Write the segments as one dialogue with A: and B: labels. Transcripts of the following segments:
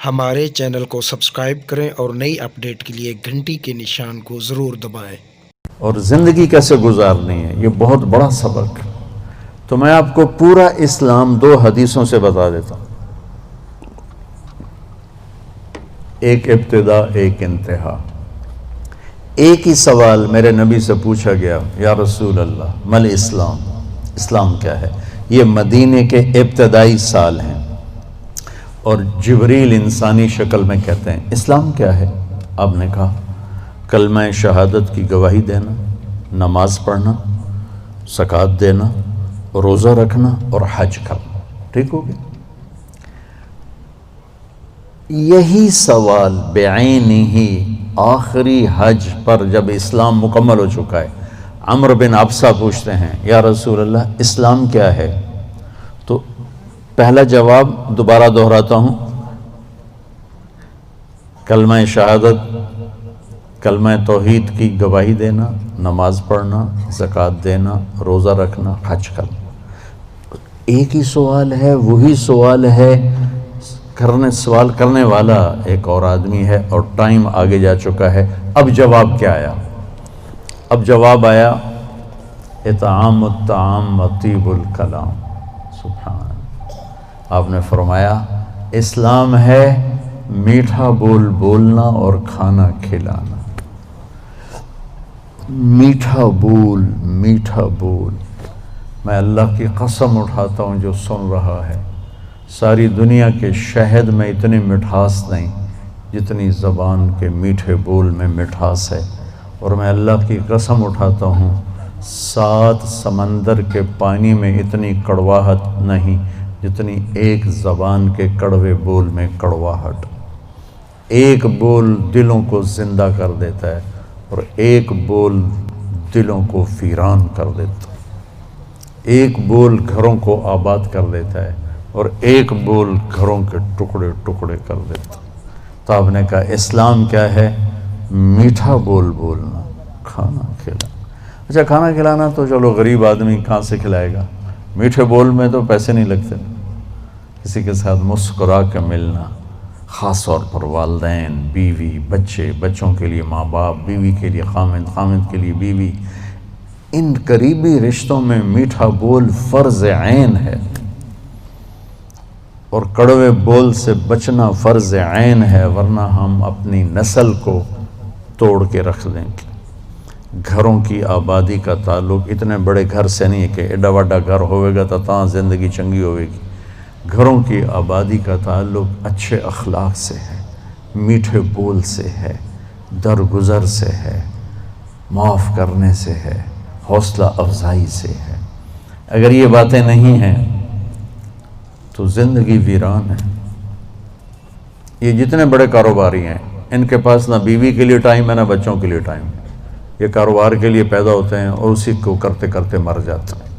A: ہمارے چینل کو سبسکرائب کریں اور نئی اپڈیٹ کے لیے گھنٹی کے نشان کو ضرور دبائیں۔
B: اور زندگی کیسے گزارنی ہے، یہ بہت بڑا سبق ہے۔ تو میں آپ کو پورا اسلام 2 حدیثوں سے بتا دیتا ہوں، ایک ابتدا ایک انتہا۔ ایک ہی سوال میرے نبی سے پوچھا گیا، یا رسول اللہ مل اسلام، اسلام کیا ہے؟ یہ مدینے کے ابتدائی سال ہیں، اور جبریل انسانی شکل میں کہتے ہیں اسلام کیا ہے؟ آپ نے کہا کلمہ شہادت کی گواہی دینا، نماز پڑھنا، زکوٰۃ دینا، روزہ رکھنا اور حج کرنا۔ ٹھیک ہو گیا؟ یہی سوال بعینہ آخری حج پر جب اسلام مکمل ہو چکا ہے، عمرو بن ابسہ پوچھتے ہیں یا رسول اللہ اسلام کیا ہے؟ تو پہلا جواب دوبارہ دہراتا ہوں، کلمہ شہادت، کلمہ توحید کی گواہی دینا، نماز پڑھنا، زکوٰۃ دینا، روزہ رکھنا، حج کرنا۔ ایک ہی سوال ہے، وہی سوال ہے، سوال کرنے والا ایک اور آدمی ہے، اور ٹائم آگے جا چکا ہے۔ اب جواب کیا آیا؟ اب جواب آیا اطعام الطعام وطیب الکلام۔ سبحان اللہ۔ آپ نے فرمایا اسلام ہے میٹھا بول بولنا اور کھانا کھلانا۔ میٹھا بول، میٹھا بول۔ میں اللہ کی قسم اٹھاتا ہوں جو سن رہا ہے، ساری دنیا کے شہد میں اتنی مٹھاس نہیں جتنی زبان کے میٹھے بول میں مٹھاس ہے، اور میں اللہ کی قسم اٹھاتا ہوں 7 سمندر کے پانی میں اتنی کڑواہٹ نہیں جتنی ایک زبان کے کڑوے بول میں کڑواہٹ۔ ایک بول دلوں کو زندہ کر دیتا ہے، اور ایک بول دلوں کو ویران کر دیتا ہے۔ ایک بول گھروں کو آباد کر دیتا ہے، اور ایک بول گھروں کے ٹکڑے ٹکڑے کر دیتا ہے۔ تو آپ نے کہا اسلام کیا ہے؟ میٹھا بول بولنا، کھانا کھلانا۔ اچھا کھانا کھلانا تو چلو غریب آدمی کہاں سے کھلائے گا؟ میٹھے بول میں تو پیسے نہیں لگتے۔ کسی کے ساتھ مسکرا کے ملنا، خاص طور پر والدین، بیوی، بچے، بچوں کے لیے ماں باپ، بیوی کے لیے خامند، خامند کے لیے بیوی، ان قریبی رشتوں میں میٹھا بول فرض عین ہے، اور کڑوے بول سے بچنا فرض عین ہے، ورنہ ہم اپنی نسل کو توڑ کے رکھ دیں گے۔ گھروں کی آبادی کا تعلق اتنے بڑے گھر سے نہیں ہے کہ ایڈا وڈا گھر ہوئے گا تو تاں زندگی چنگی ہوئے گی۔ گھروں کی آبادی کا تعلق اچھے اخلاق سے ہے، میٹھے بول سے ہے، درگزر سے ہے، معاف کرنے سے ہے، حوصلہ افزائی سے ہے۔ اگر یہ باتیں نہیں ہیں تو زندگی ویران ہے۔ یہ جتنے بڑے کاروباری ہیں ان کے پاس نہ بیوی کے لیے ٹائم ہے نہ بچوں کے لیے ٹائم ہے۔ یہ کاروبار کے لیے پیدا ہوتے ہیں اور اسی کو کرتے کرتے مر جاتے ہیں۔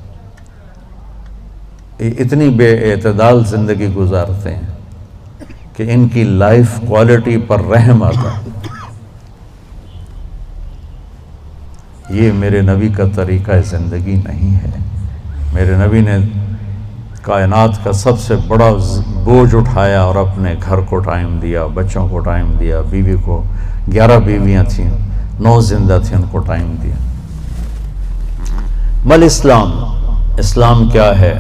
B: یہ اتنی بے اعتدال زندگی گزارتے ہیں کہ ان کی لائف کوالٹی پر رحم آتا ہے۔ یہ میرے نبی کا طریقہ زندگی نہیں ہے۔ میرے نبی نے کائنات کا سب سے بڑا بوجھ اٹھایا اور اپنے گھر کو ٹائم دیا، بچوں کو ٹائم دیا، بیوی کو 11 بیویاں تھیں، 9 زندہ تھیں، ان کو ٹائم دیا۔ مل اسلام، اسلام کیا ہے؟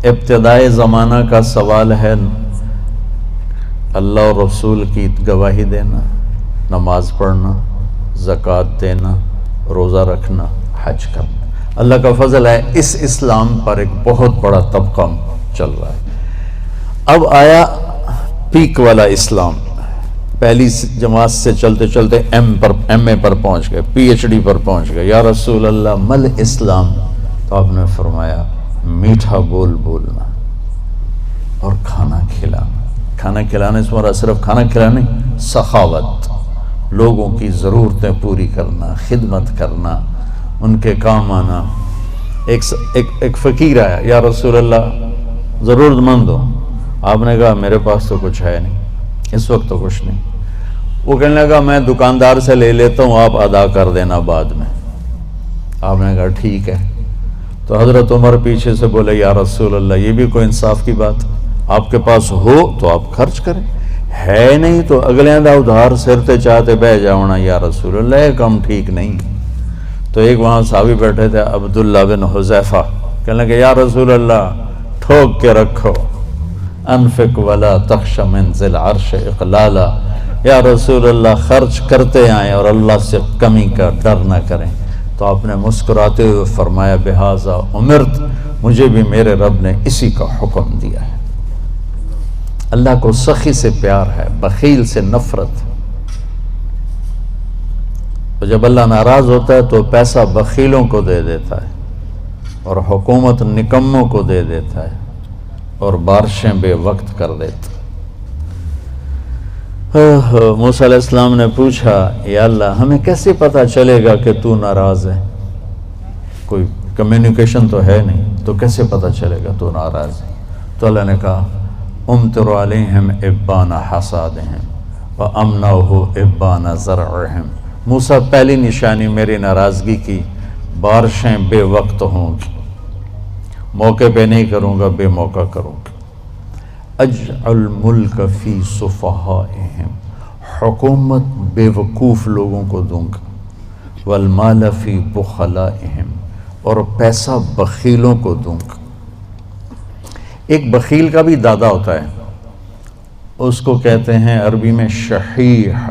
B: ابتدائے زمانہ کا سوال ہے، اللہ اور رسول کی گواہی دینا، نماز پڑھنا، زکوٰۃ دینا، روزہ رکھنا، حج کرنا۔ اللہ کا فضل ہے اس اسلام پر ایک بہت بڑا طبقہ چل رہا ہے۔ اب آیا پیک والا اسلام، پہلی جماعت سے چلتے چلتے ایم اے پر پہنچ گئے، پی ایچ ڈی پر پہنچ گئے۔ یا رسول اللہ مل اسلام؟ تو آپ نے فرمایا میٹھا بول بولنا اور کھانا کھلانا۔ کھانا کھلانے سے مراد صرف کھانا کھلانا نہیں، سخاوت، لوگوں کی ضرورتیں پوری کرنا، خدمت کرنا، ان کے کام آنا۔ ایک فقیر آیا، یا رسول اللہ ضرورت مند ہو۔ آپ نے کہا میرے پاس تو کچھ ہے نہیں، اس وقت تو کچھ نہیں۔ وہ کہنے لگا میں دکاندار سے لے لیتا ہوں، آپ ادا کر دینا بعد میں۔ آپ نے کہا ٹھیک ہے۔ تو حضرت عمر پیچھے سے بولے یا رسول اللہ یہ بھی کوئی انصاف کی بات؟ آپ کے پاس ہو تو آپ خرچ کریں، ہے نہیں تو اگلے دا ادھار سرتے چاہتے بہ جاؤنا یا رسول اللہ، یہ کام ٹھیک نہیں۔ تو ایک وہاں صحابی بیٹھے تھے عبداللہ بن حذیفہ، کہنے لگے یا رسول اللہ ٹھوک کے رکھو، انفق ولا تخش من ذی العرش اقلالا، یا رسول اللہ خرچ کرتے آئیں اور اللہ سے کمی کا ڈر نہ کریں۔ تو آپ نے مسکراتے ہوئے فرمایا بہذا امرت، مجھے بھی میرے رب نے اسی کا حکم دیا ہے۔ اللہ کو سخی سے پیار ہے، بخیل سے نفرت۔ تو جب اللہ ناراض ہوتا ہے تو پیسہ بخیلوں کو دے دیتا ہے اور حکومت نکموں کو دے دیتا ہے اور بارشیں بے وقت کر دیتا۔ موسیٰ علیہ السلام نے پوچھا یا اللہ ہمیں کیسے پتہ چلے گا کہ تو ناراض ہے؟ کوئی کمیونیکیشن تو ہے نہیں، تو کیسے پتہ چلے گا تو ناراض ہے؟ تو اللہ نے کہا امطر علیہم ابان حصادہم وامنعہ ابان زرعہم، موسیٰ پہلی نشانی میری ناراضگی کی، بارشیں بے وقت ہوں گی، موقع پہ نہیں کروں گا، بے موقع کروں گا۔ اجعل ملک فی صفحائہم، حکومت بے وقوف لوگوں کو دوں گا، والمال فی بخلائہم، اور پیسہ بخیلوں کو دوں گا۔ ایک بخیل کا بھی دادا ہوتا ہے، اس کو کہتے ہیں عربی میں شحیح۔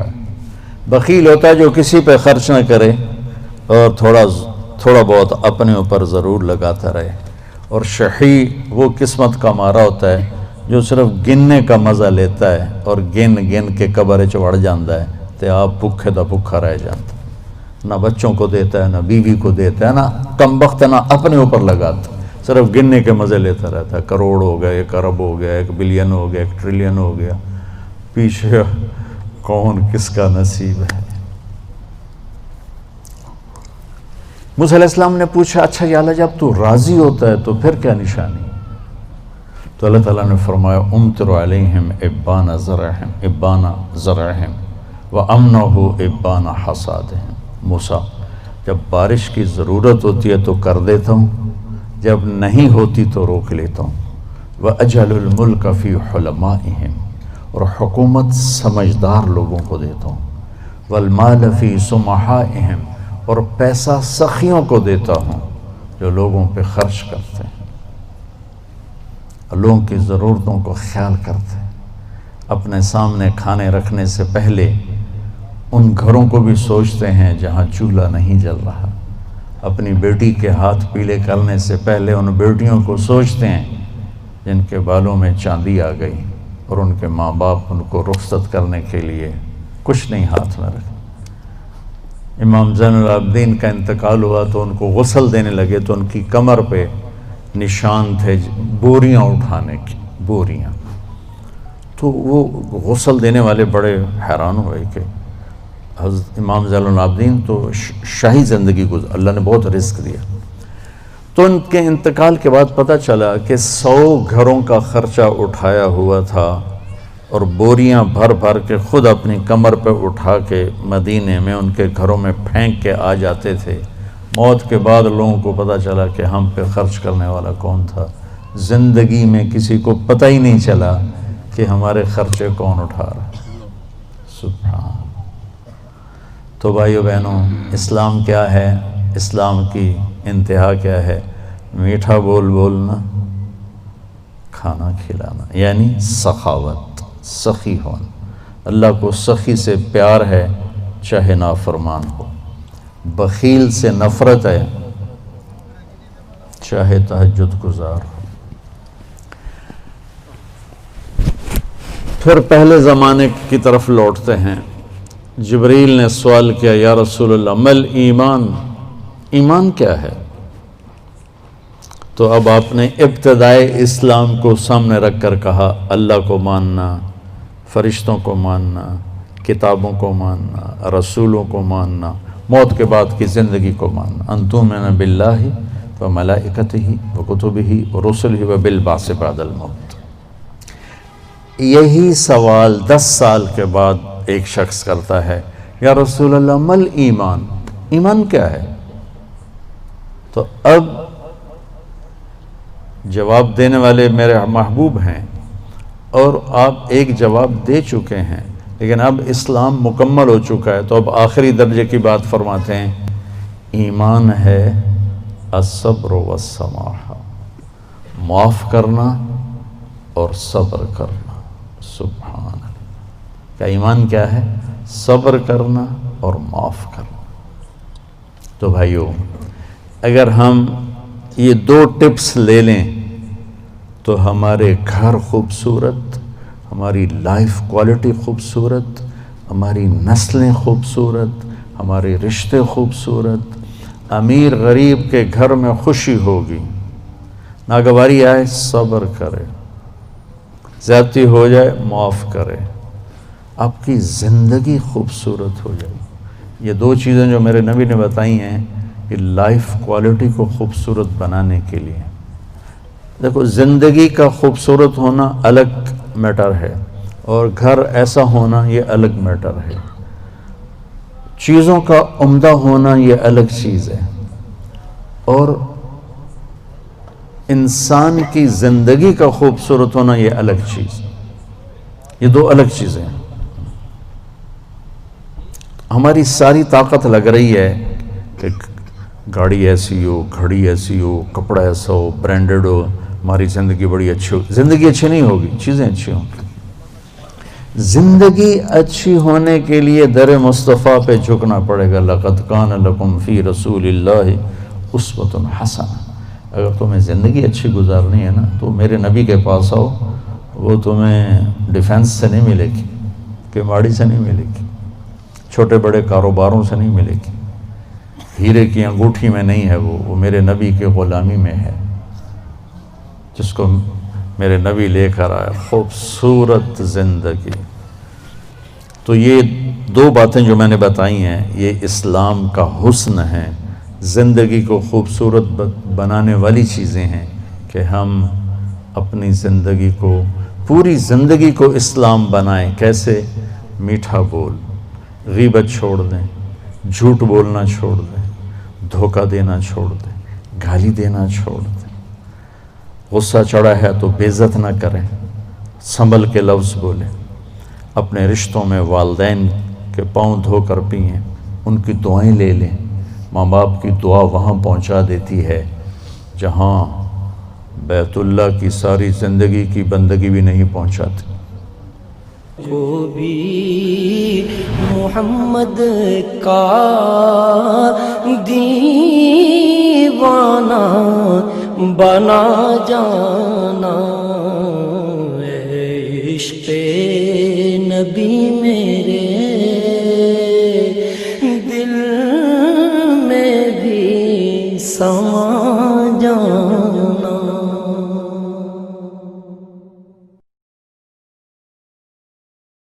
B: بخیل ہوتا ہے جو کسی پہ خرچ نہ کرے اور تھوڑا بہت اپنے اوپر ضرور لگاتا رہے، اور شحیح وہ قسمت کا مارا ہوتا ہے جو صرف گننے کا مزہ لیتا ہے اور گن گن کے قبر چڑھ جاتا ہے تو آپ بھوکے دا بھوکا رہ جاتا ہے، نہ بچوں کو دیتا ہے، نہ بیوی کو دیتا ہے، نہ کم وقت نہ اپنے اوپر لگاتا، صرف گننے کے مزے لیتا رہتا ہے۔ کروڑ ہو گیا، 1 ارب ہو گیا، 1 بلین ہو گیا، 1 ٹریلین ہو گیا، پیچھے کون کس کا نصیب ہے۔ موسیٰ علیہ السلام نے پوچھا اچھا یا اللہ جب تو راضی ہوتا ہے تو پھر کیا نشانی؟ تو اللہ تعالیٰ نے فرمایا امطر علیہم ابان زرعہم وامنعہ ابان حصادہم۔ موسیٰ جب بارش کی ضرورت ہوتی ہے تو کر دیتا ہوں، جب نہیں ہوتی تو روک لیتا ہوں۔ وَأَجْعَلُ الْمُلْكَ فِي حُلَمَائِهِمْ، اور حکومت سمجھدار لوگوں کو دیتا ہوں۔ وَالْمَالَ فِي سُمَحَائِهِمْ، اور پیسہ سخیوں کو دیتا ہوں جو لوگوں پہ خرچ کرتے ہیں، لوگوں کی ضرورتوں کو خیال کرتے ہیں، اپنے سامنے کھانے رکھنے سے پہلے ان گھروں کو بھی سوچتے ہیں جہاں چولہا نہیں جل رہا، اپنی بیٹی کے ہاتھ پیلے کرنے سے پہلے ان بیٹیوں کو سوچتے ہیں جن کے بالوں میں چاندی آ گئی اور ان کے ماں باپ ان کو رخصت کرنے کے لیے کچھ نہیں ہاتھ میں رکھے۔ امام زین العابدین کا انتقال ہوا تو ان کو غسل دینے لگے تو ان کی کمر پہ نشان تھے بوریاں اٹھانے کی، بوریاں۔ تو وہ غسل دینے والے بڑے حیران ہوئے کہ حضرت امام زین العابدین تو شاہی زندگی گزار، اللہ نے بہت رزق دیا۔ تو ان کے انتقال کے بعد پتہ چلا کہ 100 گھروں کا خرچہ اٹھایا ہوا تھا اور بوریاں بھر بھر کے خود اپنی کمر پہ اٹھا کے مدینے میں ان کے گھروں میں پھینک کے آ جاتے تھے۔ موت کے بعد لوگوں کو پتہ چلا کہ ہم پہ خرچ کرنے والا کون تھا، زندگی میں کسی کو پتہ ہی نہیں چلا کہ ہمارے خرچے کون اٹھا رہا۔ سبحان۔ تو بھائیو بہنوں، اسلام کیا ہے؟ اسلام کی انتہا کیا ہے؟ میٹھا بول بولنا، کھانا کھلانا، یعنی سخاوت، سخی ہونا۔ اللہ کو سخی سے پیار ہے چاہے نافرمان ہو، بخیل سے نفرت ہے چاہے تہجد گزار ہو۔ پھر پہلے زمانے کی طرف لوٹتے ہیں۔ جبریل نے سوال کیا یا رسول اللہ مل ایمان، ایمان کیا ہے؟ تو اب آپ نے ابتدائے اسلام کو سامنے رکھ کر کہا اللہ کو ماننا، فرشتوں کو ماننا، کتابوں کو ماننا، رسولوں کو ماننا، موت کے بعد کی زندگی کو ماننا۔ ان تؤمن باللہ وملائکتہ وکتبہ ورسلہ وبالبعث بعد الموت۔ یہی سوال 10 سال کے بعد ایک شخص کرتا ہے یا رسول اللہ مل ایمان، ایمان کیا ہے؟ تو اب جواب دینے والے میرے محبوب ہیں اور آپ ایک جواب دے چکے ہیں، لیکن اب اسلام مکمل ہو چکا ہے، تو اب آخری درجے کی بات فرماتے ہیں، ایمان ہے الصبر والسماحہ، معاف کرنا اور صبر کرنا۔ سبحان اللہ، کیا ایمان کیا ہے؟ صبر کرنا اور معاف کرنا۔ تو بھائیو، اگر ہم یہ 2 ٹپس لے لیں تو ہمارے گھر خوبصورت، ہماری لائف کوالٹی خوبصورت، ہماری نسلیں خوبصورت، ہمارے رشتے خوبصورت، امیر غریب کے گھر میں خوشی ہوگی، ناگواری آئے صبر کرے، زیادتی ہو جائے معاف کرے، آپ کی زندگی خوبصورت ہو جائے۔ یہ 2 چیزیں جو میرے نبی نے بتائی ہیں، یہ لائف کوالٹی کو خوبصورت بنانے کے لیے۔ دیکھو، زندگی کا خوبصورت ہونا الگ میٹر ہے، اور گھر ایسا ہونا یہ الگ میٹر ہے۔ چیزوں کا عمدہ ہونا یہ الگ چیز ہے، اور انسان کی زندگی کا خوبصورت ہونا یہ الگ چیز ہے۔ یہ 2 الگ چیزیں ہیں۔ ہماری ساری طاقت لگ رہی ہے کہ گاڑی ایسی ہو، گھڑی ایسی ہو، کپڑا ایسا ہو، برانڈڈ ہو، ہماری زندگی بڑی اچھی ہو۔ زندگی اچھی نہیں ہوگی، چیزیں اچھی ہوں گی۔ زندگی اچھی ہونے کے لیے در مصطفیٰ پہ جھکنا پڑے گا۔ لَقَدْ كَانَ لَكُمْ فِي رَسُولِ اللَّهِ أُسْوَةٌ حَسَنَةٌ۔ اگر تمہیں زندگی اچھی گزارنی ہے نا، تو میرے نبی کے پاس آؤ، وہ تمہیں ڈیفنس سے نہیں ملے گی، کماڑی سے نہیں ملے گی، چھوٹے بڑے کاروباروں سے نہیں ملے گی، ہیرے کی انگوٹھی میں نہیں ہے، وہ میرے نبی کے غلامی میں ہے، جس کو میرے نبی لے کر آیا۔ خوبصورت زندگی۔ تو یہ 2 باتیں جو میں نے بتائی ہیں، یہ اسلام کا حسن ہے، زندگی کو خوبصورت بنانے والی چیزیں ہیں کہ ہم اپنی زندگی کو، پوری زندگی کو اسلام بنائیں۔ کیسے؟ میٹھا بول، غیبت چھوڑ دیں، جھوٹ بولنا چھوڑ دیں، دھوکہ دینا چھوڑ دیں، گالی دینا چھوڑ دیں، غصہ چڑھا ہے تو بے عزت نہ کریں، سنبھل کے لفظ بولیں، اپنے رشتوں میں والدین کے پاؤں دھو کر پئیں، ان کی دعائیں لے لیں۔ ماں باپ کی دعا وہاں پہنچا دیتی ہے جہاں بیت اللہ کی ساری زندگی کی بندگی بھی نہیں پہنچاتی۔
C: کو بھی محمد کا دیوانہ بنا جانا، عشق نبی میرے دل میں بھی سما جانا۔